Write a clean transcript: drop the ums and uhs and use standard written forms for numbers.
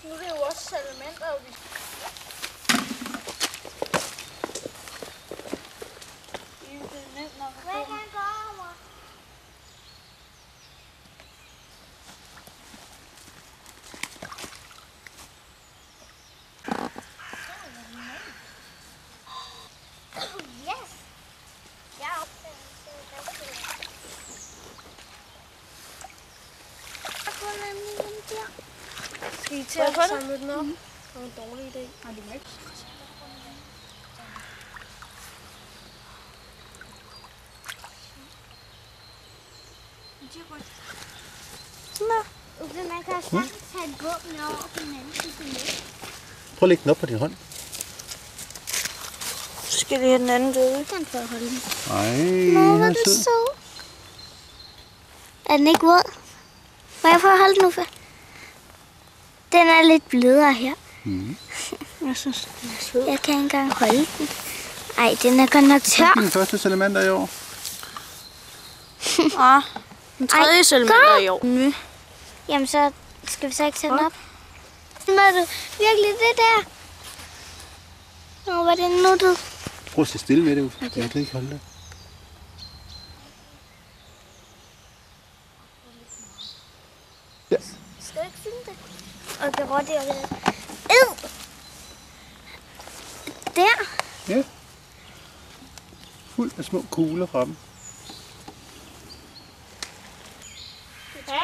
nu er det jo også salamandere, vi... Det er nemt nok at få. Hvad kan gå over? Yes! Jeg er optaget. Jeg får nemlig den der. Skal I til at samle den op? Det var en dårlig idé. Nej, det er ikke. Uffe, man kan sagtens tage et våben over på den anden side. Prøv at lægge den op på din hånd. Så skal det have den anden døde. Den får jeg holde den. Ej, Nå, hvor er du sød. Er den ikke våd? Må jeg få holde den, Uffe? Den er lidt blødere her. Jeg synes, den er sød. Jeg kan ikke engang holde den. Ej, den er godt nok Det er tør. din første salamander i år. Den tredje salamander i år. Jamen, så skal vi så ikke tage den op. Må du virkelig det der? Nå, var det nuttet? Prøv at stå stille med det, Uffe. Okay. Jeg kan ikke holde det. Ja. Skal du ikke filme det? Okay, rådyr det. Ew! Der. Ja. Fuld af små kugler fra dem. Ja.